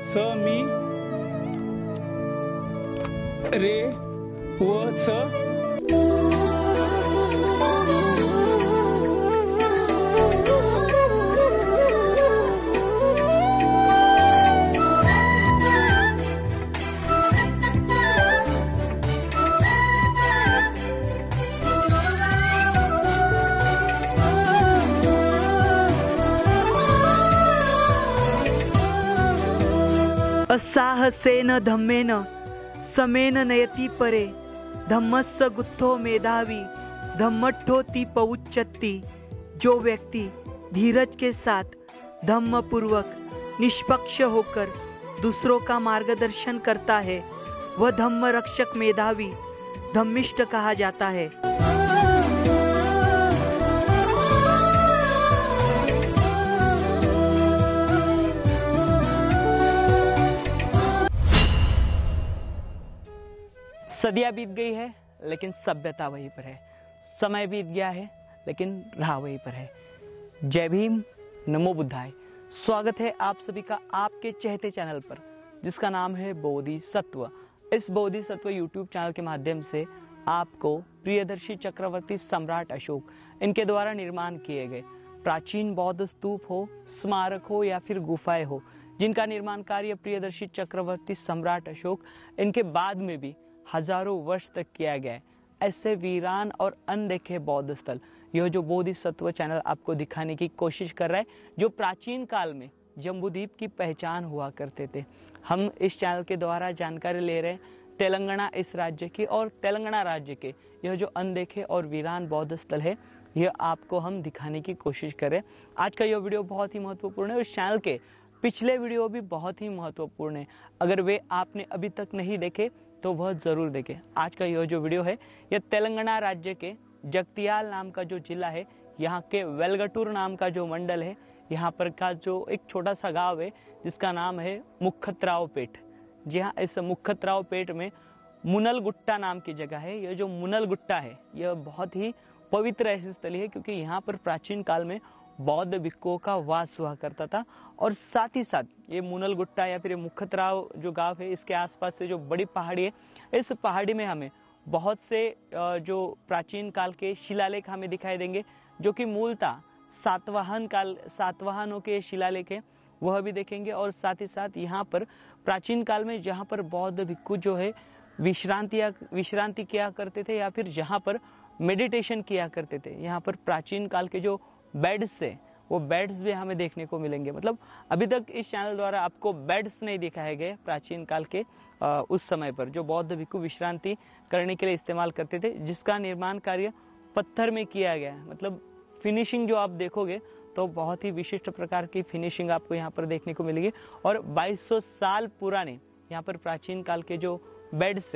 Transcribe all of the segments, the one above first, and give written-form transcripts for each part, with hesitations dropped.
स मी रे व स असाहसेन धम्मेन समेन नयति परे धम्मस्य गुत्थो मेधावी धम्मट्ठोति पउच्यति। जो व्यक्ति धीरज के साथ धम्म पूर्वक निष्पक्ष होकर दूसरों का मार्गदर्शन करता है वह धम्म रक्षक मेधावी धम्मिष्ठ कहा जाता है। सदियां बीत गई है लेकिन सभ्यता वहीं पर है, समय बीत गया है लेकिन राह वहीं पर है। जय भीम, नमो बुद्धाय। स्वागत है आप सभी का आपके चहेते चैनल पर जिसका नाम है बोधिसत्व। इस बोधिसत्व यूट्यूब चैनल के माध्यम से आपको प्रियदर्शी चक्रवर्ती सम्राट अशोक इनके द्वारा निर्माण किए गए प्राचीन बौद्ध स्तूप हो, स्मारक हो या फिर गुफाएं हो, जिनका निर्माण कार्य प्रियदर्शी चक्रवर्ती सम्राट अशोक इनके बाद में भी हजारों वर्ष तक किया गया है, ऐसे वीरान और अनदेखे बौद्ध स्थल यह जो बोधिसत्व चैनल आपको दिखाने की कोशिश कर रहा है, जो प्राचीन काल में जम्बूद्वीप की पहचान हुआ करते थे। हम इस चैनल के द्वारा जानकारी ले रहे हैं तेलंगाना इस राज्य की और तेलंगाना राज्य के यह जो अनदेखे और वीरान बौद्ध स्थल है यह आपको हम दिखाने की कोशिश करें। आज का यह वीडियो बहुत ही महत्वपूर्ण है। उस चैनल के पिछले वीडियो भी बहुत ही महत्वपूर्ण है, अगर वे आपने अभी तक नहीं देखे तो वह जरूर देखें। आज का यह जो वीडियो है यह तेलंगाना राज्य के जगतियाल नाम का जो जिला है, यहाँ के वेलगटूर नाम का जो मंडल है, यहाँ पर का जो एक छोटा सा गांव है जिसका नाम है मुखतरावपेट। जी हाँ, इस मुखतरावपेट में मुनल गुट्टा नाम की जगह है। यह जो मुनल गुट्टा है यह बहुत ही पवित्र ऐसी स्थली है क्योंकि यहाँ पर प्राचीन काल में बौद्ध भिक्षुओं का वास हुआ करता था। और साथ ही साथ ये मुनल गुट्टा या फिर मुखतराव जो गांव है इसके आसपास से जो बड़ी पहाड़ी है, इस पहाड़ी में हमें बहुत से जो प्राचीन काल के शिलालेख हमें दिखाई देंगे जो कि मूलतः सातवाहनों के शिलालेख है, वह भी देखेंगे। और साथ ही साथ यहाँ पर प्राचीन काल में जहाँ पर बौद्ध भिक्षु जो है विश्रांति किया करते थे या फिर जहाँ पर मेडिटेशन किया करते थे, यहाँ पर प्राचीन काल के जो बेड्स से वो बेड्स भी हमें देखने को मिलेंगे। मतलब अभी तक इस चैनल द्वारा आपको बेड्स नहीं दिखाए गए प्राचीन काल के उस समय पर जो बौद्ध भिक्षु विश्रांति करने के लिए इस्तेमाल करते थे, जिसका निर्माण कार्य पत्थर में किया गया है। मतलब फिनिशिंग जो आप देखोगे तो बहुत ही विशिष्ट प्रकार की फिनिशिंग आपको यहाँ पर देखने को मिलेगी। और 2200 साल पुराने यहाँ पर प्राचीन काल के जो बेड्स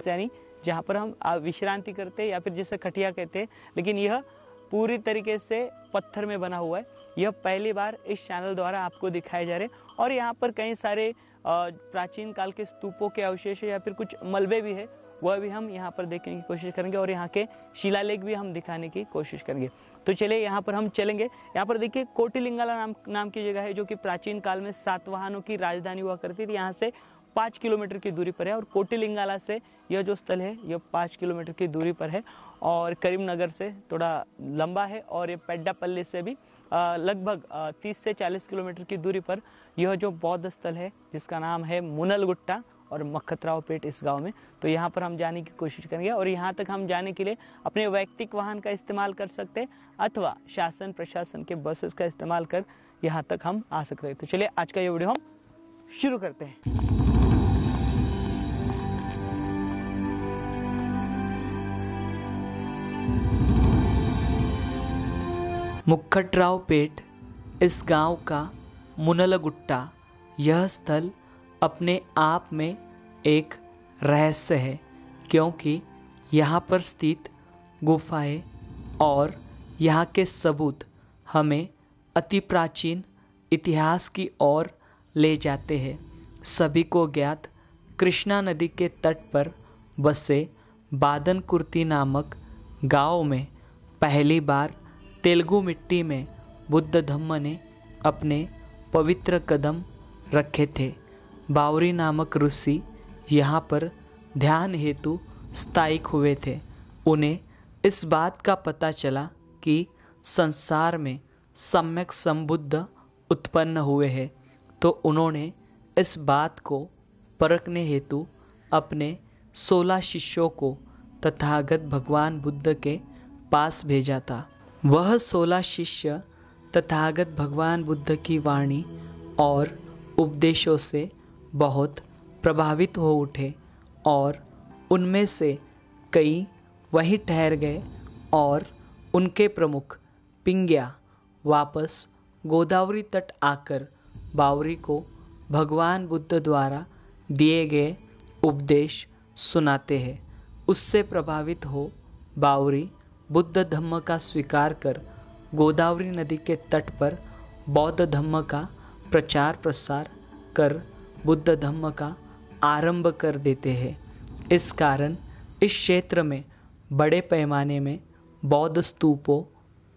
यानी जहाँ पर हम विश्रांति करते हैं या फिर जिसे खटिया कहते हैं, लेकिन यह पूरी तरीके से पत्थर में बना हुआ है। यह पहली बार इस चैनल द्वारा आपको दिखाए जा रहे हैं। और यहाँ पर कई सारे प्राचीन काल के स्तूपों के अवशेष या फिर कुछ मलबे भी है, वह भी हम यहाँ पर देखने की कोशिश करेंगे और यहाँ के शिलालेख भी हम दिखाने की कोशिश करेंगे। तो चलिए यहाँ पर हम चलेंगे। यहाँ पर देखिए कोटिलिंगाला नाम की जगह है जो कि प्राचीन काल में सातवाहनों की राजधानी हुआ करती थी। यहाँ से 5 किलोमीटर की दूरी पर है और कोटिलिंगाला से यह जो स्थल है यह 5 किलोमीटर की दूरी पर है और करीमनगर से थोड़ा लंबा है और ये पेड्डापल्ली से भी लगभग 30 से 40 किलोमीटर की दूरी पर यह जो बौद्ध स्थल है जिसका नाम है मुनल गुट्टा और मुखतरावपेट इस गांव में। तो यहाँ पर हम जाने की कोशिश करेंगे और यहाँ तक हम जाने के लिए अपने वैयक्तिक वाहन का इस्तेमाल कर सकते हैं अथवा शासन प्रशासन के बसेस का इस्तेमाल कर यहाँ तक हम आ सकते हैं। तो चलिए आज का ये वीडियो हम शुरू करते हैं। मुखटरावपेट इस गांव का मुनलगुट्टा यह स्थल अपने आप में एक रहस्य है क्योंकि यहाँ पर स्थित गुफाएं और यहाँ के सबूत हमें अति प्राचीन इतिहास की ओर ले जाते हैं। सभी को ज्ञात कृष्णा नदी के तट पर बसे बादनकुर्ती नामक गांव में पहली बार तेलुगु मिट्टी में बुद्ध धम्म ने अपने पवित्र कदम रखे थे। बावरी नामक ऋषि यहाँ पर ध्यान हेतु स्थायिक हुए थे। उन्हें इस बात का पता चला कि संसार में सम्यक संबुद्ध उत्पन्न हुए हैं, तो उन्होंने इस बात को परखने हेतु अपने 16 शिष्यों को तथागत भगवान बुद्ध के पास भेजा था। वह 16 शिष्य तथागत भगवान बुद्ध की वाणी और उपदेशों से बहुत प्रभावित हो उठे और उनमें से कई वहीं ठहर गए और उनके प्रमुख पिंग्या वापस गोदावरी तट आकर बावरी को भगवान बुद्ध द्वारा दिए गए उपदेश सुनाते हैं। उससे प्रभावित हो बावरी बुद्ध धम्म का स्वीकार कर गोदावरी नदी के तट पर बौद्ध धम्म का प्रचार प्रसार कर बुद्ध धम्म का आरंभ कर देते हैं। इस कारण इस क्षेत्र में बड़े पैमाने में बौद्ध स्तूपों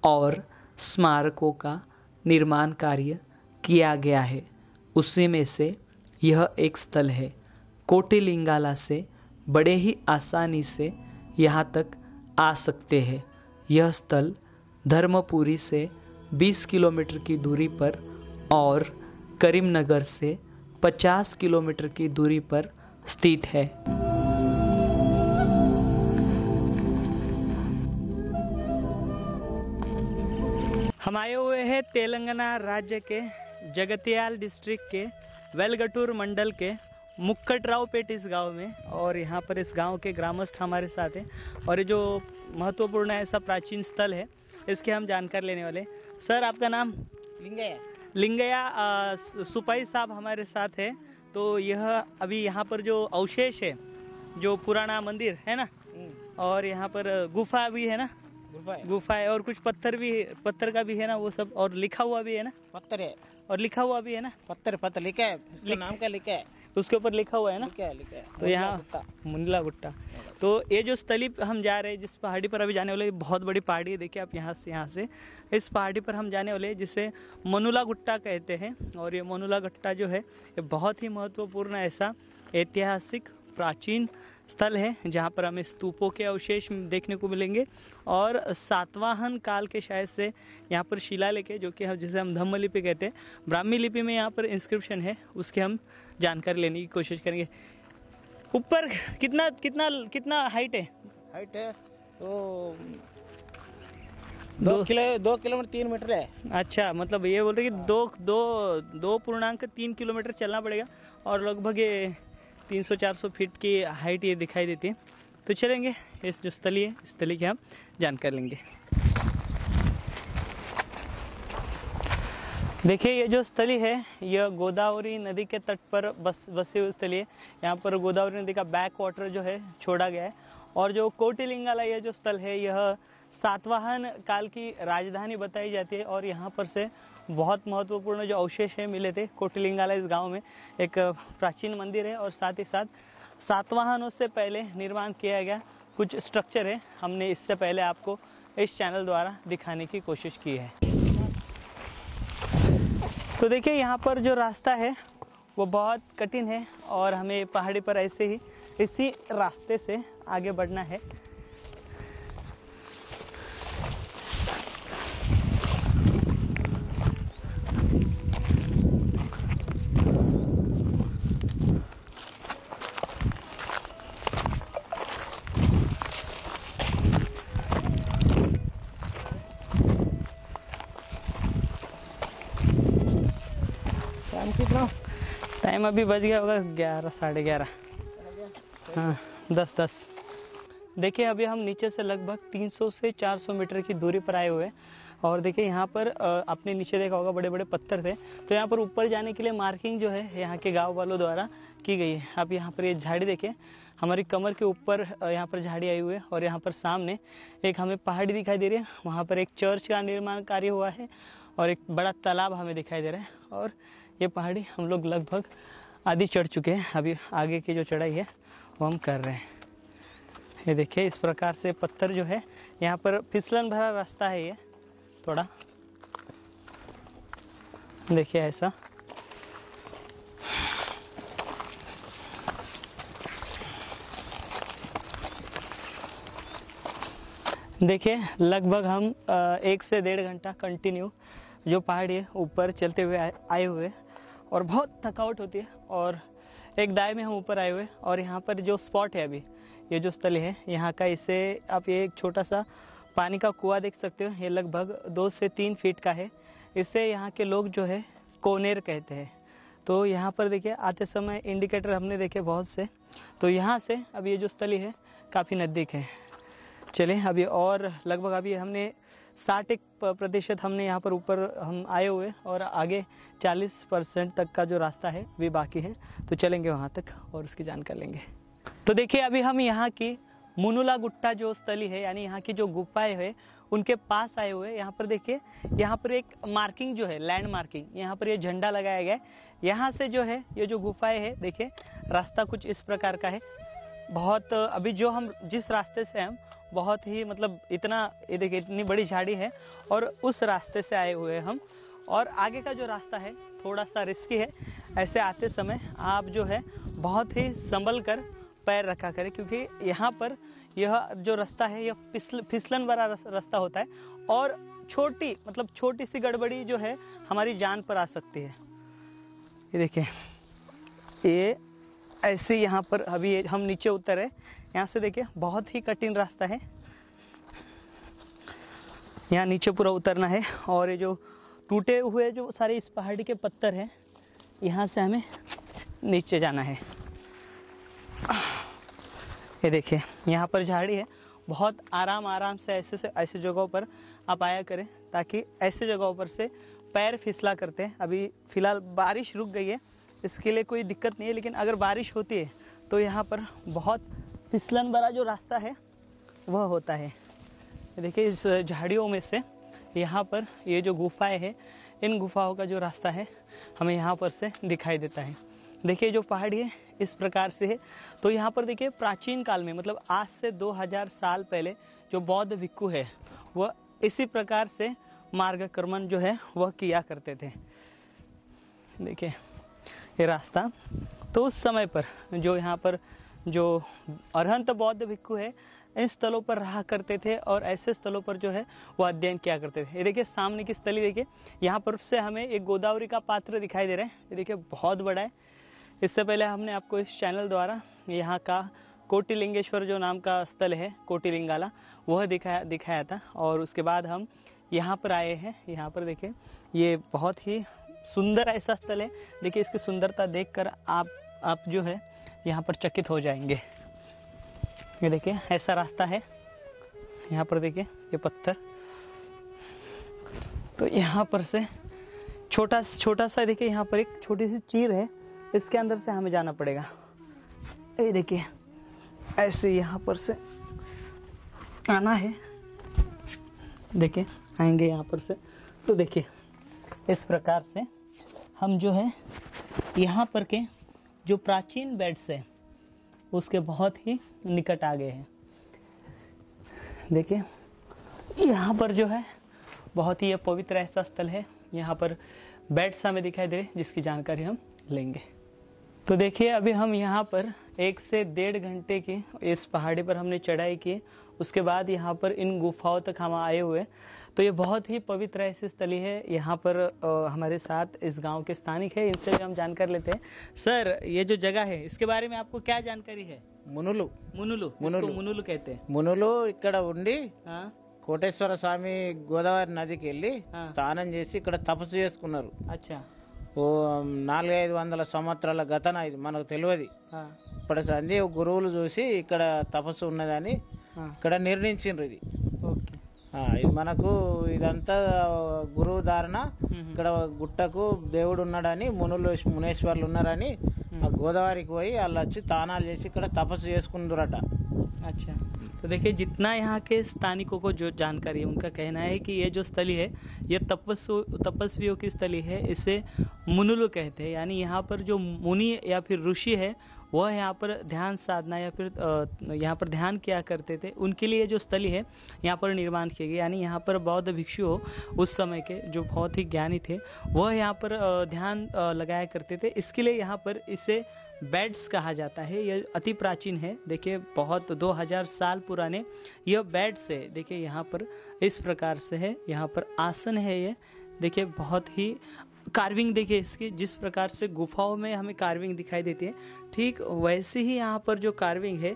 और स्मारकों का निर्माण कार्य किया गया है। उसी में से यह एक स्थल है। कोटिलिंगाला से बड़े ही आसानी से यहाँ तक आ सकते हैं। यह स्थल धर्मपुरी से 20 किलोमीटर की दूरी पर और करीमनगर से 50 किलोमीटर की दूरी पर स्थित है। हम आए हुए हैं तेलंगाना राज्य के जगतियाल डिस्ट्रिक्ट के वेलगटूर मंडल के मुक्कटरावपेट इस गांव में, और यहाँ पर इस गांव के ग्रामस्थ हमारे साथ हैं और ये जो महत्वपूर्ण ऐसा प्राचीन स्थल है इसके हम जानकारी लेने वाले। सर आपका नाम? लिंगया सुपाई साहब हमारे साथ है। तो यह अभी यहाँ पर जो अवशेष है, जो पुराना मंदिर है ना, और यहाँ पर गुफा भी है ना, गुफा है और कुछ पत्थर भी, पत्थर का भी है ना वो सब, और लिखा हुआ भी है ना, पत्थर है और लिखा हुआ भी है ना, पत्थर लिखा है, इसका नाम क्या लिखा है, उसके ऊपर लिखा हुआ है ना, लिखा है तो यहाँ मुंडला गुट्टा। तो ये जो स्थली हम जा रहे हैं, जिस पहाड़ी पर अभी जाने वाले, बहुत बड़ी पहाड़ी है, देखिए आप यहाँ से इस पहाड़ी पर हम जाने वाले हैं जिसे मनुला गुट्टा कहते हैं। और ये मनुला गुट्टा जो है ये बहुत ही महत्वपूर्ण ऐसा ऐतिहासिक प्राचीन स्थल है जहाँ पर हमें स्तूपों के अवशेष देखने को मिलेंगे और सातवाहन काल के शायद से यहाँ पर शिलालेख है, जो कि जिसे हम धम्म लिपि कहते हैं। ब्राह्मी लिपि में यहाँ पर इंस्क्रिप्शन है, उसके हम जानकारी लेने की कोशिश करेंगे। ऊपर कितना कितना कितना हाइट है? हाइट है तो 2 किलोमीटर 3 मीटर है। अच्छा, मतलब ये बोल रहे कि 2.3 किलोमीटर चलना पड़ेगा और लगभग ये 300-400 फीट की हाइट ये दिखाई देती है। तो चलेंगे इस जो स्थली है, इस स्थली की हम जानकारी लेंगे। देखिए ये जो स्थली है यह गोदावरी नदी के तट पर बसी हुई स्थली है। यहाँ पर गोदावरी नदी का बैक वाटर जो है छोड़ा गया है। और जो कोटिलिंगाला ये जो स्थल है यह सातवाहन काल की राजधानी बताई जाती है। और यहाँ पर से बहुत महत्वपूर्ण जो अवशेष है मिले थे। कोटिलिंगाला इस गांव में एक प्राचीन मंदिर है और साथ ही साथ सातवाहनों से पहले निर्माण किया गया कुछ स्ट्रक्चर है। हमने इससे पहले आपको इस चैनल द्वारा दिखाने की कोशिश की है। तो देखिए यहाँ पर जो रास्ता है वो बहुत कठिन है और हमें पहाड़ी पर ऐसे ही इसी रास्ते से आगे बढ़ना है। टाइम अभी बज गया होगा 11 साढ़े 11, हाँ 10। देखिए अभी हम नीचे से लगभग 300 से 400 मीटर की दूरी पर आए हुए हैं। और देखिए यहाँ पर आपने नीचे देखा होगा बड़े बड़े पत्थर थे। तो यहाँ पर ऊपर जाने के लिए मार्किंग जो है यहाँ के गांव वालों द्वारा की गई है। आप यहाँ पर ये झाड़ी देखिए, हमारी कमर के ऊपर यहाँ पर झाड़ी आई हुई है। और यहाँ पर सामने एक हमें पहाड़ी दिखाई दे रही है, वहाँ पर एक चर्च का निर्माण कार्य हुआ है और एक बड़ा तालाब हमें दिखाई दे रहा है। और ये पहाड़ी हम लोग लगभग आधी चढ़ चुके हैं, अभी आगे की जो चढ़ाई है वो हम कर रहे हैं। ये देखिए इस प्रकार से पत्थर जो है, यहाँ पर फिसलन भरा रास्ता है। ये थोड़ा देखिए ऐसा। देखिए लगभग हम 1 से 1.5 घंटा कंटिन्यू जो पहाड़ी है ऊपर चलते हुए आए हुए और बहुत थकावट होती है। और एक दाएं में हम ऊपर आए हुए और यहाँ पर जो स्पॉट है अभी ये जो स्थल है यहाँ का, इससे आप ये एक छोटा सा पानी का कुआं देख सकते हो। ये लगभग 2 से 3 फीट का है। इससे यहाँ के लोग जो है कोनेर कहते हैं। तो यहाँ पर देखिए आते समय इंडिकेटर हमने देखे बहुत से, तो यहाँ से अब ये जो स्थली है काफ़ी नज़दीक है। चलें अभी और लगभग अभी हमने 60% हमने यहाँ पर ऊपर हम आए हुए और आगे 40% तक का जो रास्ता है भी बाकी है। तो चलेंगे वहाँ तक और उसकी जानकारी लेंगे। तो देखिए अभी हम यहाँ की मुनुला गुट्टा जो स्थली है यानी यहाँ की जो गुफाएं है उनके पास आए हुए। यहाँ पर देखिए यहाँ पर एक मार्किंग जो है लैंड मार्किंग, यहाँ पर ये झंडा लगाया गया है। यहाँ से जो है ये जो गुफाएं है देखिए रास्ता कुछ इस प्रकार का है। बहुत अभी जो हम जिस रास्ते से हम बहुत ही मतलब इतना ये देखिए इतनी बड़ी झाड़ी है और उस रास्ते से आए हुए हम। और आगे का जो रास्ता है थोड़ा सा रिस्की है। ऐसे आते समय आप जो है बहुत ही संभल कर पैर रखा करें, क्योंकि यहाँ पर यह जो रास्ता है यह फिसलन भरा रास्ता होता है और छोटी सी गड़बड़ी जो है हमारी जान पर आ सकती है। ये देखिए ये ऐसे यहाँ पर अभी हम नीचे उतरे, यहाँ से देखिए बहुत ही कठिन रास्ता है। यहाँ नीचे पूरा उतरना है और ये जो टूटे हुए जो सारे इस पहाड़ी के पत्थर हैं यहाँ से हमें नीचे जाना है। ये देखिए यहाँ पर झाड़ी है। बहुत आराम से ऐसे जगहों पर आप आया करें ताकि ऐसे जगहों पर से पैर फिसला करते हैं। अभी फ़िलहाल बारिश रुक गई है, इसके लिए कोई दिक्कत नहीं है, लेकिन अगर बारिश होती है तो यहाँ पर बहुत फिसलन भरा जो रास्ता है वह होता है। देखिए इस झाड़ियों में से यहाँ पर ये जो गुफाएं हैं इन गुफाओं का जो रास्ता है हमें यहाँ पर से दिखाई देता है। देखिए जो पहाड़ी है इस प्रकार से है। तो यहाँ पर देखिए प्राचीन काल में मतलब आज से 2000 साल पहले जो बौद्ध भिक्खु है वह इसी प्रकार से मार्गक्रमण जो है वह किया करते थे। देखिए ये रास्ता तो उस समय पर जो यहाँ पर जो अरहंत बौद्ध भिक्खु है इन स्थलों पर रहा करते थे और ऐसे स्थलों पर जो है वो अध्ययन किया करते थे। ये देखिए सामने की स्थली देखिए, यहाँ पर से हमें एक गोदावरी का पात्र दिखाई दे रहा है। ये देखिए बहुत बड़ा है। इससे पहले हमने आपको इस चैनल द्वारा यहाँ का कोटिलिंगेश्वर जो नाम का स्थल है कोटिलिंगाला वह दिखाया था और उसके बाद हम यहाँ पर आए हैं। यहाँ पर देखिए ये बहुत ही सुंदर ऐसा स्थल है। देखिए इसकी सुंदरता देखकर आप जो है यहाँ पर चकित हो जाएंगे। ये देखिए ऐसा रास्ता है। यहाँ पर देखिए ये पत्थर, तो यहाँ पर से छोटा सा देखिए यहाँ पर एक छोटी सी चीर है, इसके अंदर से हमें जाना पड़ेगा। ये देखिए ऐसे यहाँ पर से आना है। देखिए आएंगे यहाँ पर से तो देखिए इस प्रकार से हम जो है यहाँ पर के जो प्राचीन बेड्स है उसके बहुत ही निकट आ गए हैं। देखिए यहाँ पर जो है बहुत ही पवित्र ऐसा स्थल है। यहाँ पर बेड्स हमें दिखाई दे रहे जिसकी जानकारी हम लेंगे। तो देखिए अभी हम यहाँ पर 1 से 1.5 घंटे की इस पहाड़ी पर हमने चढ़ाई की। उसके बाद यहाँ पर इन गुफाओं तक हम आए हुए। तो ये बहुत ही पवित्र ऐसी स्थली है। यहाँ पर हमारे साथ इस गांव के स्थानिक है, इनसे भी हम जानकारी लेते हैं। सर ये जो जगह है इसके बारे में आपको क्या जानकारी है? మునులు इसको मुनुलु कहते हैं। మునులు ఇక్కడ ఉండి हाँ కోటేశ్వర స్వామి గోదావరి నదికి వెళ్ళి స్నానం చేసి ఇక్కడ తపస్సు చేసుకున్నారు. अच्छा ఓ 400-500 సంవత్సరాల గతన ఇది మనకు తెలియదు. हाँ ఇప్పుడు సంధి గురువులు చూసి ఇక్కడ తపస్సు ఉన్నదని ఇక్కడ నిర్ణయించిండ్రు. ఇది ओके ఇది మనకు ఇదంతా గురువు ధారణ. ఇక్కడ గుట్టకు దేవుడు ఉన్నాడని మునేశ్వర్లు ఉన్నారని ఆ గోదావరికి పోయి వాళ్ళు వచ్చి తానాలు చేసి ఇక్కడ తపస్సు చేసుకుందరట. अच्छा तो देखिए जितना यहाँ के स्थानिकों को जो जानकारी है उनका कहना है कि ये जो स्थली है ये तपस्वियों की स्थली है। इसे मुनुलु कहते हैं। यानी यहाँ पर जो मुनि या फिर ऋषि है वह यहाँ पर ध्यान साधना या फिर यहाँ पर ध्यान किया करते थे, उनके लिए जो स्थली है यहाँ पर निर्माण किए गए। यानी यहाँ पर बौद्ध भिक्षु उस समय के जो बहुत ही ज्ञानी थे वह यहाँ पर ध्यान लगाया करते थे। इसके लिए यहाँ पर इसे बेड्स कहा जाता है। यह अति प्राचीन है, देखिए बहुत 2000 साल पुराने यह बेड्स है। देखिए यहाँ पर इस प्रकार से है, यहाँ पर आसन है, ये देखिए बहुत ही कार्विंग देखिए इसकी, जिस प्रकार से गुफाओं में हमें कार्विंग दिखाई देती है ठीक वैसे ही यहाँ पर जो कार्विंग है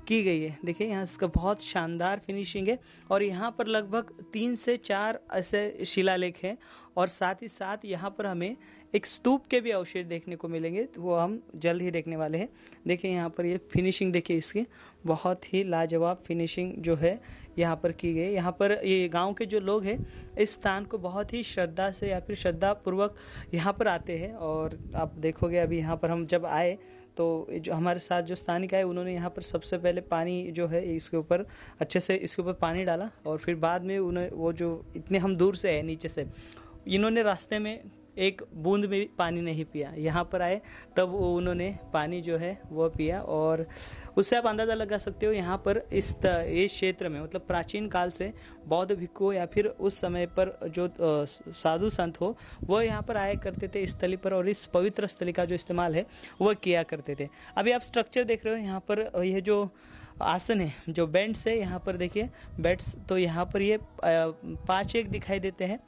की गई है। देखिए यहाँ इसका बहुत शानदार फिनिशिंग है और यहाँ पर लगभग 3 से 4 ऐसे शिलालेख हैं और साथ ही साथ यहाँ पर हमें एक स्तूप के भी अवशेष देखने को मिलेंगे, तो वो हम जल्द ही देखने वाले हैं। देखिए यहाँ पर ये फिनिशिंग देखिए इसकी, बहुत ही लाजवाब फिनिशिंग जो है यहाँ पर की गई। यहाँ पर ये गांव के जो लोग हैं इस स्थान को बहुत ही श्रद्धा से या फिर श्रद्धापूर्वक यहाँ पर आते हैं। और आप देखोगे अभी यहाँ पर हम जब आए तो जो हमारे साथ जो स्थानिक आए उन्होंने यहाँ पर सबसे पहले पानी जो है इसके ऊपर अच्छे से इसके ऊपर पानी डाला और फिर बाद में उन्हें वो जो इतने हम दूर से है नीचे से, इन्होंने रास्ते में एक बूंद में भी पानी नहीं पिया, यहाँ पर आए तब उन्होंने पानी जो है वो पिया। और उससे आप अंदाज़ा लगा सकते हो यहाँ पर इस क्षेत्र में मतलब प्राचीन काल से बौद्ध भिक्षु या फिर उस समय पर जो साधु संत हो वह यहाँ पर आया करते थे इस स्थली पर और इस पवित्र स्थली का जो इस्तेमाल है वह किया करते थे। अभी आप स्ट्रक्चर देख रहे हो यहाँ पर, यह जो आसन है जो बेड्स है यहाँ पर देखिए बेड्स, तो यहाँ पर ये 5 एक दिखाई देते हैं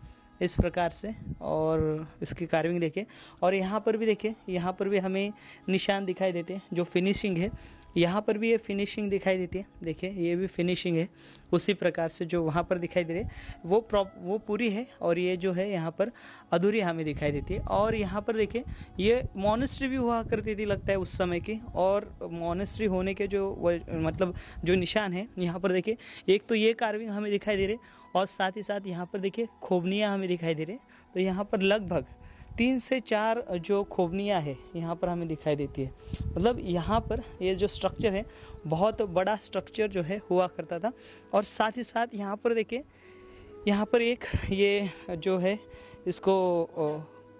इस प्रकार से और इसकी कार्विंग देखिए। और यहाँ पर भी देखिए, यहाँ पर भी हमें निशान दिखाई देते हैं जो फिनिशिंग है, यहाँ पर भी ये फिनिशिंग दिखाई देती है। देखिए ये भी फिनिशिंग है उसी प्रकार से जो वहाँ पर दिखाई दे रही है वो पूरी है और ये जो है यहाँ पर अधूरी हमें दिखाई देती है। और यहाँ पर देखिए ये मॉनेस्ट्री भी हुआ करती थी लगता है उस समय की, और मॉनेस्ट्री होने के जो मतलब जो निशान है यहाँ पर देखिए, एक तो ये कार्विंग हमें दिखाई दे रही और साथ ही साथ यहाँ पर देखिए खोबनियाँ हमें दिखाई दे रही। तो यहाँ पर लगभग 3 से 4 जो खोबनियाँ है यहाँ पर हमें दिखाई देती है। मतलब यहाँ पर ये जो स्ट्रक्चर है बहुत बड़ा स्ट्रक्चर जो है हुआ करता था। और साथ ही साथ यहाँ पर देखिए, यहाँ पर एक ये जो है इसको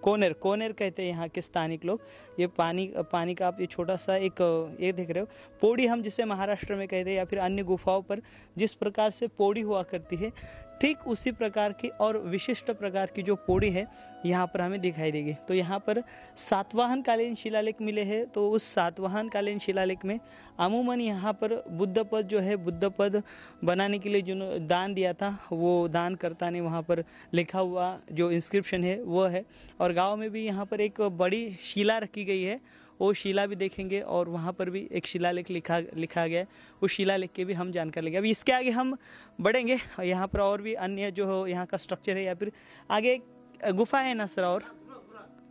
कोनेर कहते हैं यहाँ के स्थानिक लोग। ये पानी का आप ये छोटा सा एक ये देख रहे हो पौड़ी, हम जिसे महाराष्ट्र में कहते हैं या फिर अन्य गुफाओं पर जिस प्रकार से पौड़ी हुआ करती है ठीक उसी प्रकार की और विशिष्ट प्रकार की जो पौड़ी है यहाँ पर हमें दिखाई देगी। तो यहाँ पर सातवाहन कालीन शिलालेख मिले हैं। तो उस सातवाहन कालीन शिलालेख में अमूमन यहाँ पर बुद्ध पद जो है, बुद्ध पद बनाने के लिए जो दान दिया था वो दानकर्ता ने वहाँ पर लिखा हुआ जो इंस्क्रिप्शन है वो है। और गाँव में भी यहाँ पर एक बड़ी शिला रखी गई है, वो शिला भी देखेंगे और वहाँ पर भी एक शिलालेख लिखा गया है, उस शिलालेख के भी हम जानकारी लेंगे। अब इसके आगे हम बढ़ेंगे, यहाँ पर और भी अन्य जो हो यहाँ का स्ट्रक्चर है या फिर आगे गुफा है ना सर, और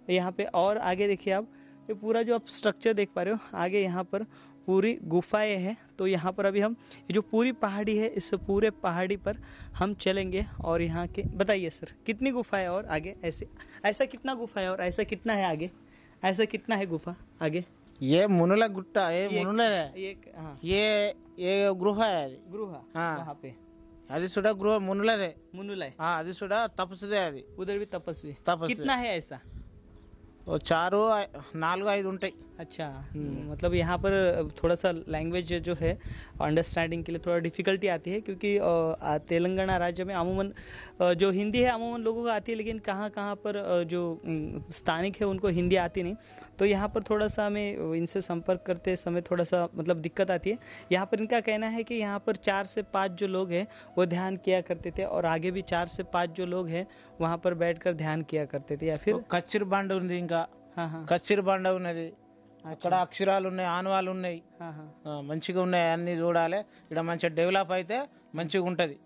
यहाँ पे और आगे देखिए आप ये पूरा जो आप स्ट्रक्चर देख पा रहे हो, आगे यहाँ पर पूरी गुफाएं हैं। तो यहाँ पर अभी हम ये जो पूरी पहाड़ी है इस पूरे पहाड़ी पर हम चलेंगे और यहाँ के बताइए सर कितनी गुफाएं और आगे ऐसा कितना गुफा है और ऐसा कितना है आगे, ऐसा कितना है गुफा आगे? ये मुनुला गुट्टा है, मुनुला है हाँ। ये गृह है, गृह हाँ वहाँ पे అది కూడా గృహ మునులదే मुनुला है, అది కూడా తపస్సుదే అది उधर भी तपस्वी तपस्वी। कितना है ऐसा? ఓ 4-4-5 ఉంటాయి। अच्छा मतलब यहाँ पर थोड़ा सा लैंग्वेज जो है अंडरस्टैंडिंग के लिए थोड़ा डिफ़िकल्टी आती है क्योंकि तेलंगाना राज्य में अमूमन जो हिंदी है अमूमन लोगों को आती है, लेकिन कहाँ कहाँ पर जो स्थानिक है उनको हिंदी आती नहीं। तो यहाँ पर थोड़ा सा हमें इनसे संपर्क करते समय थोड़ा सा मतलब दिक्कत आती है। यहाँ पर इनका कहना है कि यहाँ पर 4 से 5 जो लोग हैं वो ध्यान किया करते थे और आगे भी 4 से 5 जो लोग हैं वहाँ पर बैठकर ध्यान किया करते थे। या फिर కచ్చిరి బండ ఉంది, ఇంకా కచ్చిరి బండ ఉన్నది, అక్కడ అక్షరాలు ఉన్నాయి, ఆనవాళ్ళు ఉన్నాయి, మంచిగా ఉన్నాయి, అన్ని చూడాలి। ఇక్కడ మంచిగా డెవలప్ అయితే మంచిగా ఉంటది।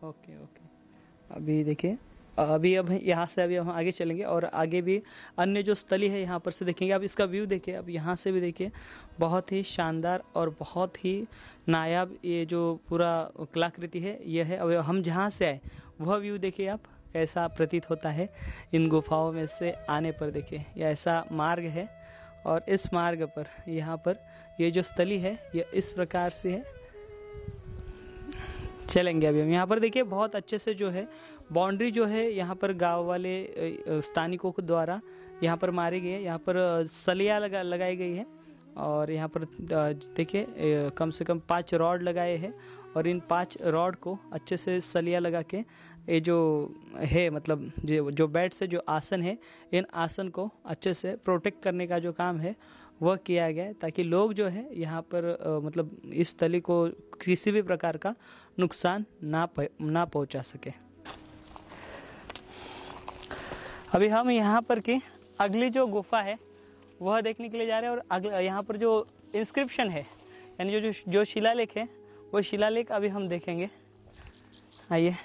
ओके ओके अभी देखिए अब यहाँ से अभी हम आगे चलेंगे और आगे भी अन्य जो स्थली है यहाँ पर से देखेंगे। अब इसका व्यू देखिए, अब यहाँ से भी देखिए बहुत ही शानदार और बहुत ही नायाब ये जो पूरा कलाकृति है यह है। अब हम जहाँ से आए वह व्यू देखिए आप कैसा प्रतीत होता है इन गुफाओं में से आने पर। देखिए यह ऐसा मार्ग है और इस मार्ग पर यहाँ पर ये जो स्थली है यह इस प्रकार से है। चलेंगे अभी हम यहाँ पर देखिए बहुत अच्छे से जो है बाउंड्री जो है यहाँ पर गांव वाले स्थानिकों के द्वारा यहाँ पर मारी गई है। यहाँ पर सलिया लगाई गई है और यहाँ पर देखिए कम से कम 5 रॉड लगाए हैं और इन 5 रॉड को अच्छे से सलिया लगा के ये जो है मतलब जो बेड से जो आसन है इन आसन को अच्छे से प्रोटेक्ट करने का जो काम है वह किया गया है, ताकि लोग जो है यहाँ पर मतलब इस स्थली को किसी भी प्रकार का नुकसान ना पहुँचा सके। अभी हम यहाँ पर की अगली जो गुफा है वह देखने के लिए जा रहे हैं, और अगला यहाँ पर जो इंस्क्रिप्शन है यानी जो शिलालेख है वो शिलालेख अभी हम देखेंगे। आइए।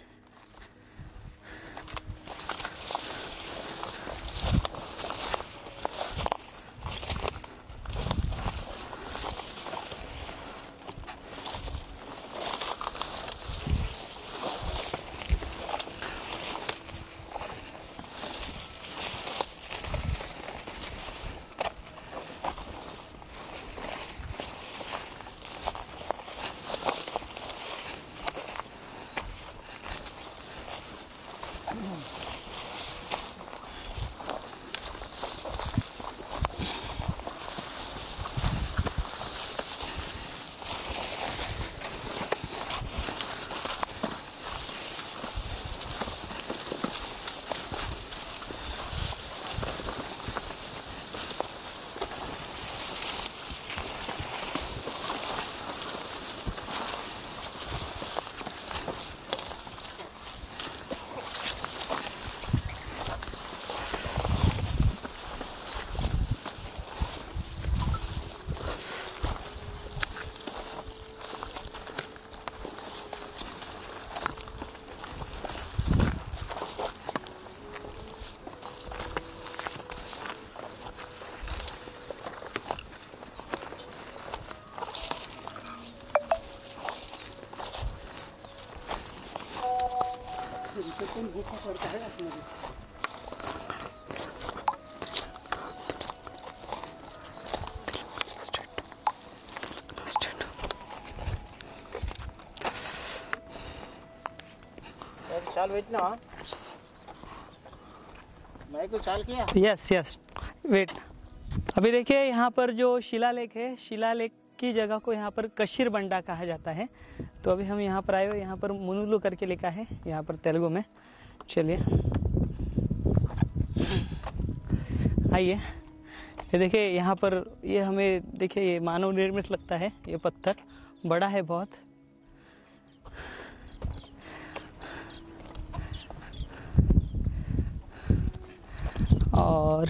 चाल बैठना मैं को चाल किया। Yes wait. अभी देखिए यहाँ पर जो शिलालेख है, शिलालेख की जगह को यहाँ पर कशीर बंडा कहा जाता है। तो अभी हम यहाँ पर आए हुए, यहाँ पर मुनुलु करके लिखा है यहाँ पर तेलुगु में। चलिए आइए। ये देखिए यहाँ पर ये हमें देखिए ये मानव निर्मित लगता है, ये पत्थर बड़ा है बहुत। और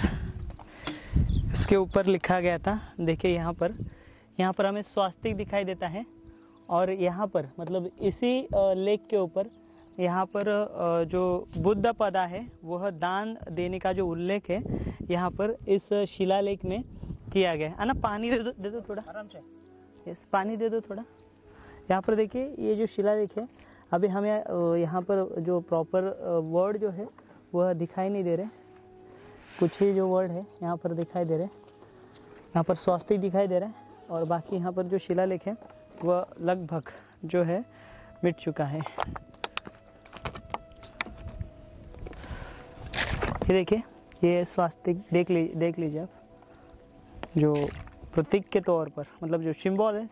इसके ऊपर लिखा गया था, देखिए यहाँ पर हमें स्वास्तिक दिखाई देता है। और यहाँ पर मतलब इसी लेख के ऊपर यहाँ पर जो बुद्ध पदा है वह दान देने का जो उल्लेख है यहाँ पर इस शिलालेख में किया गया है ना। पानी दे दो थोड़ा आराम से। यस, पानी दे दो थोड़ा। यहाँ पर देखिए ये जो शिलालेख है, अभी हमें यहाँ पर जो प्रॉपर वर्ड जो है वह दिखाई नहीं दे रहे, कुछ ही जो वर्ड है यहाँ पर दिखाई दे रहे। यहाँ पर स्वास्तिक दिखाई दे रहा है और बाकी यहाँ पर जो शिलालेख है वह लगभग जो है मिट चुका है। ये देखिए ये स्वास्तिक देख लीजिए आप, जो प्रतीक के तौर पर मतलब जो सिंबल है,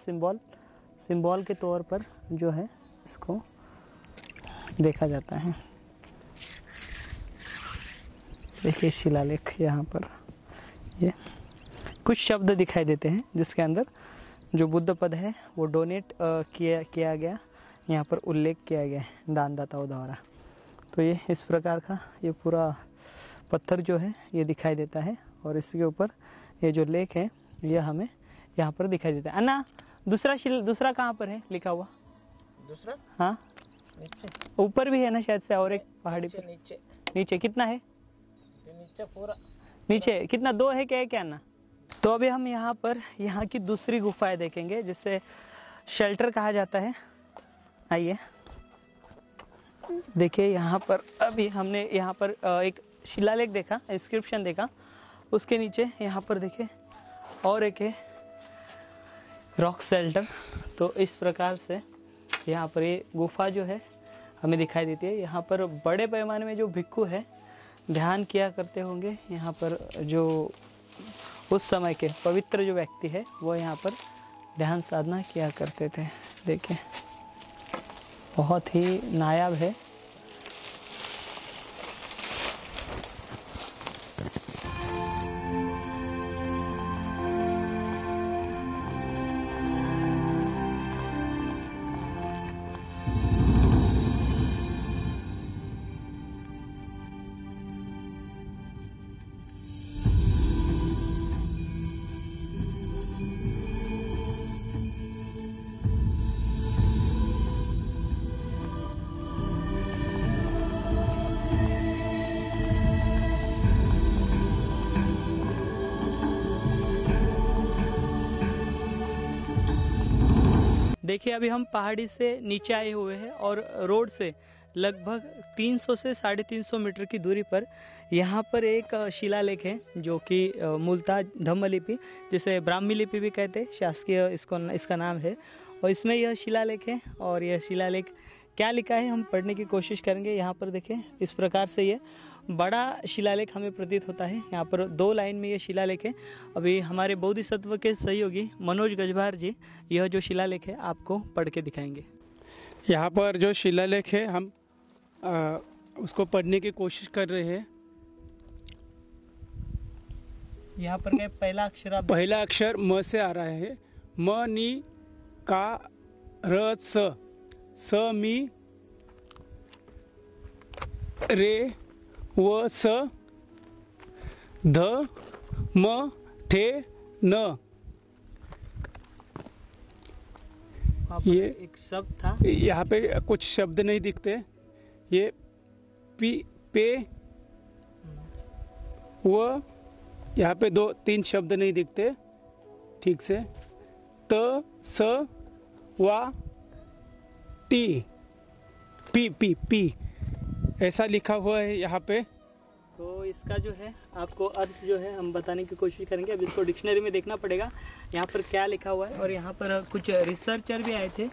सिंबल के तौर पर जो है इसको देखा जाता है। देखिए शिलालेख यहाँ पर ये कुछ शब्द दिखाई देते हैं जिसके अंदर जो बुद्ध पद है वो डोनेट किया गया, यहाँ पर उल्लेख किया गया है दानदाताओं द्वारा। तो ये इस प्रकार का ये पूरा पत्थर जो है ये दिखाई देता है और इसके ऊपर ये जो लेख है ये हमें यहाँ पर दिखाई देता है। अन्ना दूसरा कहाँ पर है लिखा हुआ? दूसरा हाँ नीचे ऊपर भी है ना शायद से, और एक पहाड़ी पर नीचे कितना है? नीचे पूरा नीचे कितना, 2 है क्या है क्या ना? तो अभी हम यहाँ पर यहाँ की दूसरी गुफाएं देखेंगे जिससे शेल्टर कहा जाता है। आइए देखिए यहाँ पर अभी हमने यहाँ पर एक शिलालेख देखा, इंस्क्रिप्शन देखा, उसके नीचे यहाँ पर देखिए और एक है रॉक शेल्टर। तो इस प्रकार से यहाँ पर ये गुफा जो है हमें दिखाई देती है। यहाँ पर बड़े पैमाने में जो भिक्खु है ध्यान किया करते होंगे। यहाँ पर जो उस समय के पवित्र जो व्यक्ति है वो यहाँ पर ध्यान साधना किया करते थे। देखें बहुत ही नायाब है। देखिए अभी हम पहाड़ी से नीचे आए हुए हैं और रोड से लगभग 300 से 350 मीटर की दूरी पर यहाँ पर एक शिलालेख है जो कि मूलतः धम्म लिपि जिसे ब्राह्मी लिपि भी कहते हैं, शासकीय इसका नाम है। और इसमें यह शिलालेख है और यह शिलालेख क्या लिखा है हम पढ़ने की कोशिश करेंगे। यहाँ पर देखें इस प्रकार से ये बड़ा शिलालेख हमें प्रतीत होता है। यहाँ पर 2 लाइन में ये शिलालेख है। अभी हमारे बोधिसत्व के सहयोगी मनोज गजभार जी यह जो शिलालेख है आपको पढ़ के दिखाएंगे। यहाँ पर जो शिलालेख है हम उसको पढ़ने की कोशिश कर रहे हैं। यहाँ पर क्या पहला अक्षर पहला अक्षर म से आ रहा है। म नी का र स मी रे व स ध म ठे न। ये एक शब्द था, यहाँ पे कुछ शब्द नहीं दिखते। ये पी पे व यहाँ पे 2-3 शब्द नहीं दिखते ठीक से। त स वा टी पी पी पी ऐसा लिखा हुआ है यहाँ पे। तो इसका जो है आपको अर्थ जो है हम बताने की कोशिश करेंगे। अब इसको डिक्शनरी में देखना पड़ेगा यहाँ पर क्या लिखा हुआ है। और यहाँ पर कुछ रिसर्चर भी आए थे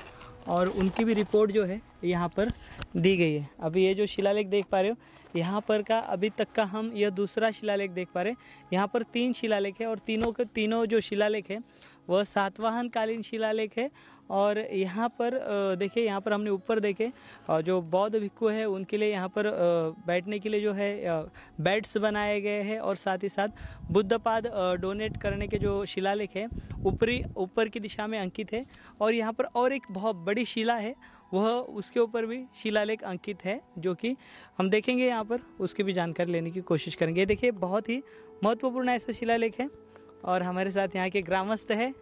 और उनकी भी रिपोर्ट जो है यहाँ पर दी गई है। अभी ये जो शिलालेख देख पा रहे हो यहाँ पर का अभी तक का हम यह दूसरा शिलालेख देख पा रहे हैं। यहाँ पर 3 शिलालेख है और तीनों जो शिलालेख है वह सातवाहन कालीन शिलालेख है। और यहाँ पर देखिए यहाँ पर हमने ऊपर देखे और जो बौद्ध भिक्खु है उनके लिए यहाँ पर बैठने के लिए जो है बेड्स बनाए गए हैं। और साथ ही साथ बुद्धपाद डोनेट करने के जो शिलालेख है ऊपर की दिशा में अंकित है। और यहाँ पर और एक बहुत बड़ी शिला है वह उसके ऊपर भी शिलालेख अंकित है जो कि हम देखेंगे यहाँ पर, उसकी भी जानकारी लेने की कोशिश करेंगे। देखिए बहुत ही महत्वपूर्ण ऐसा शिलालेख है। और हमारे साथ यहाँ के ग्रामस्थ है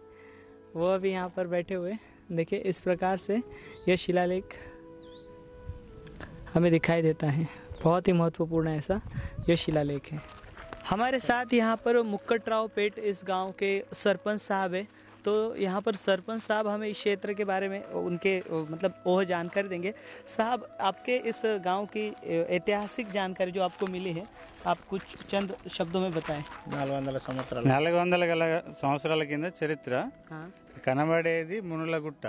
वो भी यहाँ पर बैठे हुए। देखिए इस प्रकार से यह शिलालेख हमें दिखाई देता है। बहुत ही महत्वपूर्ण ऐसा यह शिलालेख है। हमारे साथ यहाँ पर मुक्कटराव पेट इस गांव के सरपंच साहब है। तो यहाँ पर सरपंच साहब हमें इस क्षेत्र के बारे में उनके मतलब वह जानकारी देंगे। साहब आपके इस गांव की ऐतिहासिक जानकारी जो आपको मिली है आप कुछ चंद शब्दों में बताएं। 400 సంవత్సరాల కింద చరిత్ర కనబడేది మునులగుట్ట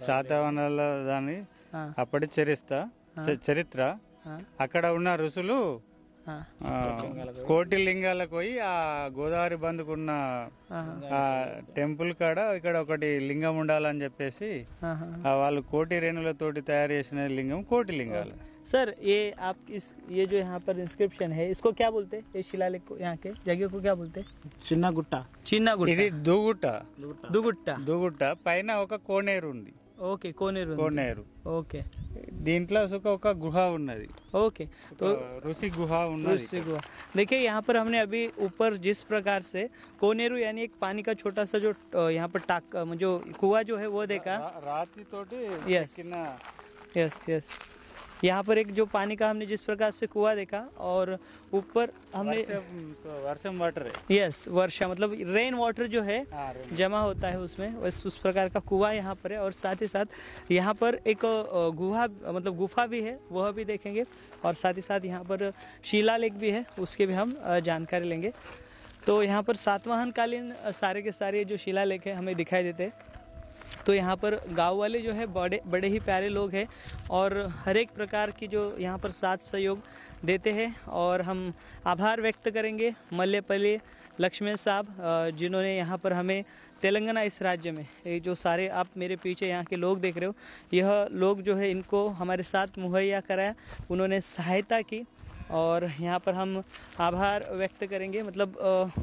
శాతవనాల దాని అప్పటి చరిత్ర అక్కడ ఉన్న ఋషులు కోటి లింగాలకు పోయి ఆ గోదావరి బందుకున్న ఆ టెంపుల్ కాడ ఇక్కడ ఒకటి లింగం ఉండాలని చెప్పేసి వాళ్ళు కోటి రేణులతోటి తయారు చేసిన లింగం కోటి లింగాలు। सर ये आप ये जो यहाँ पर इंस्क्रिप्शन है इसको क्या बोलते हैं? ये शिलालेख को यहाँ के जगह को क्या बोलते हैं? చిన్న గుట్ట ఇది దుగుట్ట పైన ఒక కోనేరు ఉంది। ఓకే కోనేరు ఓకే దీంట్లో ఒక గుహ ఉన్నది। ओके तो ऋषि गुहा ऋषि गुहा। देखिए यहाँ पर हमने अभी ऊपर जिस प्रकार से कोनेरू यानी एक पानी का छोटा सा जो यहाँ पर जो कुआं जो है वो देखा। రాతి తోటి यस यहाँ पर एक जो पानी का हमने जिस प्रकार से कुआं देखा और ऊपर हमने वर्षम वाटर है। यस वर्षा मतलब रेन वाटर जो है जमा होता है उसमें उस प्रकार का कुआं यहाँ पर है। और साथ ही साथ यहाँ पर एक गुफा भी है वह भी देखेंगे। और साथ ही साथ यहाँ पर शिलालेख भी है उसके भी हम जानकारी लेंगे। तो यहाँ पर सातवाहन कालीन सारे के सारे जो शिलालेख है हमें दिखाई देते हैं। तो यहाँ पर गांव वाले जो है बड़े ही प्यारे लोग हैं और हर एक प्रकार की जो यहाँ पर साथ सहयोग देते हैं। और हम आभार व्यक्त करेंगे मल्लेपल्ली लक्ष्मण साहब जिन्होंने यहाँ पर हमें तेलंगाना इस राज्य में ये जो सारे आप मेरे पीछे यहाँ के लोग देख रहे हो, यह लोग जो है इनको हमारे साथ मुहैया कराया, उन्होंने सहायता की और यहाँ पर हम आभार व्यक्त करेंगे। मतलब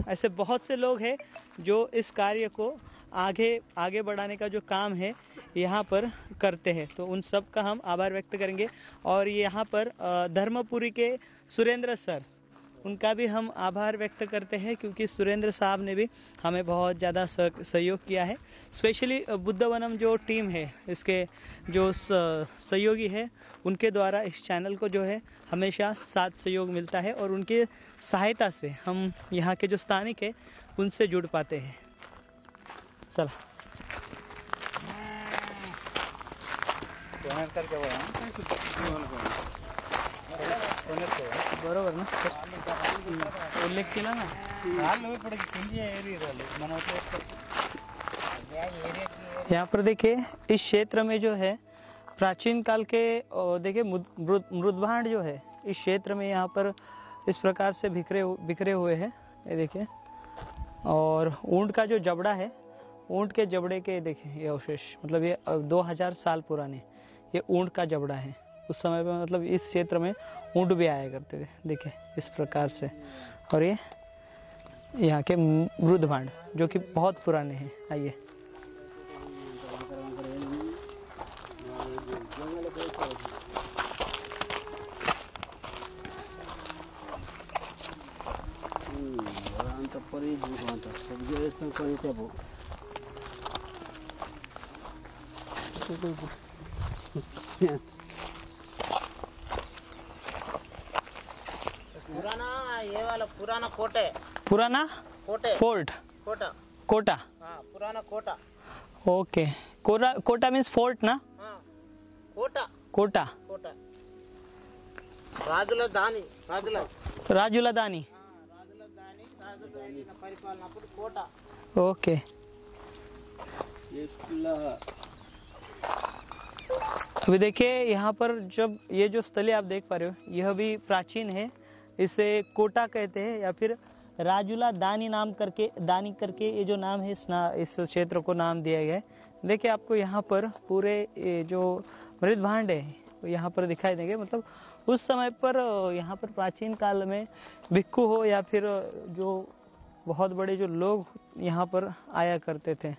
ऐसे बहुत से लोग हैं जो इस कार्य को आगे बढ़ाने का जो काम है यहाँ पर करते हैं, तो उन सब का हम आभार व्यक्त करेंगे। और यहाँ पर धर्मपुरी के सुरेंद्र सर, उनका भी हम आभार व्यक्त करते हैं क्योंकि सुरेंद्र साहब ने भी हमें बहुत ज़्यादा सहयोग किया है। स्पेशली बुद्धवनम जो टीम है, इसके जो सहयोगी है, उनके द्वारा इस चैनल को जो है हमेशा साथ सहयोग मिलता है और उनके सहायता से हम यहाँ के जो स्थानिक है उनसे जुड़ पाते हैं। चला बरोबर ना उल्लेख केला ना। यहाँ पर देखिए इस क्षेत्र में जो है प्राचीन काल के देखिए मृदभांड जो है इस क्षेत्र में यहाँ पर इस प्रकार से बिखरे हुए हैं, ये देखिए। और ऊंट का जो जबड़ा है, ऊंट के जबड़े के देखिए ये अवशेष, मतलब ये 2000 साल पुराने ये ऊंट का जबड़ा है। उस समय पे मतलब इस क्षेत्र में ऊंट भी आया करते थे, देखिए इस प्रकार से। और ये यहाँ के मृदभांड जो कि बहुत पुराने हैं। आइए पुराना ये वाला पुराना कोटे, पुराना कोटे फोर्ट, कोटा, कोटा। हाँ पुराना Kota. Okay, Kota means fort ना। हाँ कोटा कोटा कोटा రాజుల దాని రాజుల దాని రాజులు వెళ్ళిన పరిపాలనప్పుడు కోట। ओके। अभी देखिए यहाँ पर जब ये जो स्थली आप देख पा रहे हो यह भी प्राचीन है, इसे कोटा कहते हैं या फिर राजुला दानी करके ये जो नाम है इस क्षेत्र को नाम दिया गया है। देखिए आपको यहाँ पर पूरे जो मृदभांड है यहाँ पर दिखाई देंगे। मतलब उस समय पर यहाँ पर प्राचीन काल में भिक्खु हो या फिर जो बहुत बड़े जो लोग यहाँ पर आया करते थे,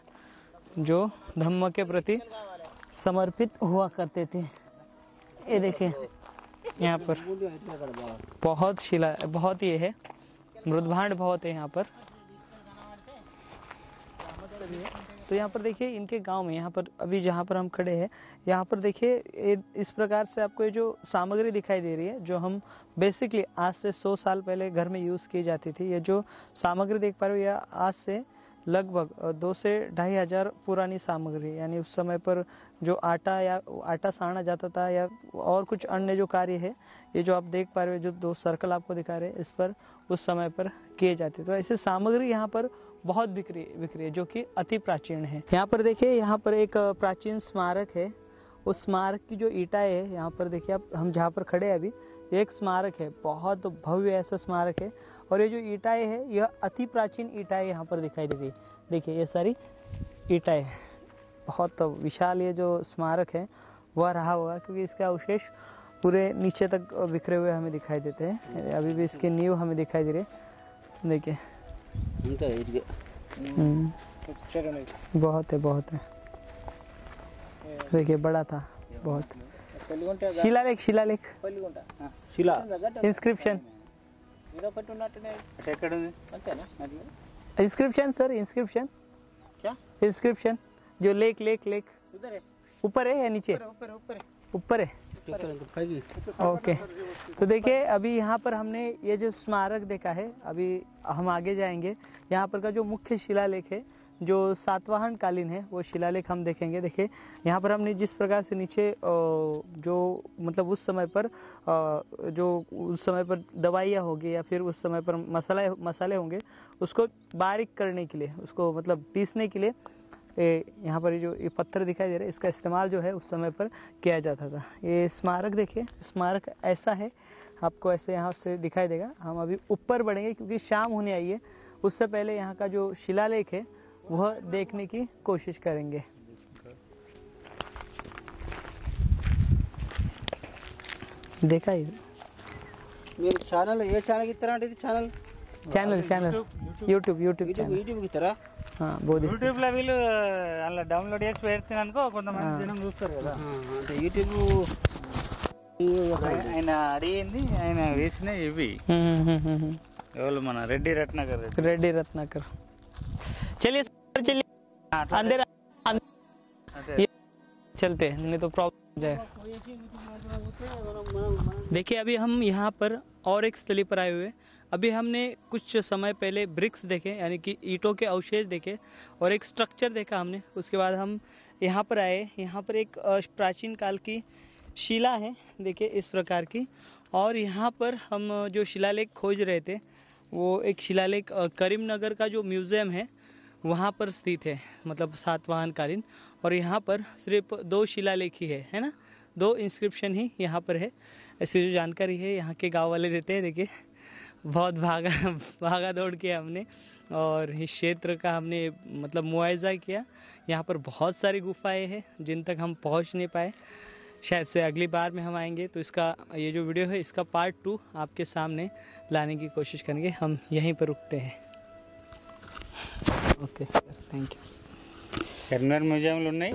जो धम्म के प्रति समर्पित हुआ करते थे। ये देखिए यहाँ पर बहुत ये है मृदभांड बहुत है यहाँ पर। तो यहाँ पर देखिए इनके गांव में, यहाँ पर अभी जहाँ पर हम खड़े हैं यहाँ पर देखिए इस प्रकार से आपको ये जो सामग्री दिखाई दे रही है जो हम बेसिकली आज से 100 साल पहले घर में यूज़ की जाती थी। ये जो सामग्री देख पा रहे हो यह आज से लगभग 2 से 2.5 हज़ार पुरानी सामग्री, यानी उस समय पर जो आटा साना जाता था या और कुछ अन्य जो कार्य है, ये जो आप देख पा रहे हो जो 2 सर्कल आपको दिखा रहे हैं इस पर उस समय पर किए जाते। तो ऐसे सामग्री यहाँ पर बहुत बिक्री है जो कि अति प्राचीन है। यहाँ पर देखिए यहाँ पर एक प्राचीन स्मारक है, उस स्मारक की जो ईंटें है यहाँ पर देखिए आप, हम जहाँ पर खड़े हैं अभी एक स्मारक है, बहुत भव्य ऐसा स्मारक है। और ये जो ईंटें है यह अति प्राचीन ईंटें यहाँ पर दिखाई दे रही है। देखिए ये सारी ईंटें, बहुत विशाल ये जो स्मारक है वह रहा होगा क्योंकि इसका अवशेष पूरे नीचे तक बिखरे हुए हमें दिखाई देते हैं। अभी भी इसकी नींव हमें दिखाई दे रही है, देखिए बहुत है देखिए बड़ा था बहुत। शिलालेख इंस्क्रिप्शन सर, इंस्क्रिप्शन क्या इंस्क्रिप्शन जो लेख उधर है, ऊपर है या नीचे? ऊपर है। ओके, तो देखिए अभी यहाँ पर हमने ये जो स्मारक देखा है, अभी हम आगे जाएंगे। यहाँ पर का जो मुख्य शिलालेख है जो सातवाहन कालीन है वो शिलालेख हम देखेंगे। देखिए यहाँ पर हमने जिस प्रकार से नीचे जो मतलब उस समय पर दवाइयाँ होगी या फिर उस समय पर मसाले होंगे उसको बारीक करने के लिए, उसको मतलब पीसने के लिए यहाँ पर जो ये पत्थर दिखाई दे रहा है इसका इस्तेमाल जो है उस समय पर किया जाता था। ये स्मारक देखिए, स्मारक ऐसा है, आपको ऐसे यहाँ से दिखाई देगा। हम अभी ऊपर बढ़ेंगे क्योंकि शाम होने आई है उससे पहले यहाँ का जो शिलालेख है वह देखने की कोशिश करेंगे। देखा ही మీరు ఛానల్ ఏ ఛానల్ ఇస్తారంటే ఇది channel channel YouTube channel YouTube ఇస్తారా బోధిస్ యూట్యూబ్ లో వీళ్ళు అలా డౌన్లోడ్ చేసి పెడితే అనుకో కొంతమంది జనం చూస్తారు కదా. అంటే యూట్యూబ్ ఆయన అడిగింది ఆయన వేసిన ఇవి ఎవరు మన రెడ్డి రత్నాకర్. रेड्डी रत्नाकर। चलिए सर, चलिए अंधेरा ये चलते हैं, नहीं तो प्रॉब्लम हो जाएगा। देखिए अभी हम यहाँ पर और एक स्थली पर आए हुए हैं। अभी हमने कुछ समय पहले ब्रिक्स देखे यानी कि ईंटों के अवशेष देखे और एक स्ट्रक्चर देखा हमने। उसके बाद हम यहाँ पर आए। यहाँ पर एक प्राचीन काल की शिला है, देखिए इस प्रकार की। और यहाँ पर हम जो शिलालेख खोज रहे थे वो एक शिलालेख करीमनगर का जो म्यूज़ियम है वहाँ पर स्थित है, मतलब सातवाहनकालीन। और यहाँ पर सिर्फ 2 शिलालेख ही है ना, 2 इंस्क्रिप्शन ही यहाँ पर है। ऐसी जो जानकारी है यहाँ के गांव वाले देते हैं। देखिए बहुत भागा दौड़ किया हमने और इस क्षेत्र का हमने मतलब मुआयजा किया। यहाँ पर बहुत सारी गुफाएं हैं जिन तक हम पहुँच नहीं पाए। शायद से अगली बार में हम आएंगे तो इसका ये जो वीडियो है इसका पार्ट 2 आपके सामने लाने की कोशिश करेंगे। हम यहीं पर रुकते हैं। Okay, thank you. కరీంనగర్ మ్యూజియంలు ఉన్నాయి.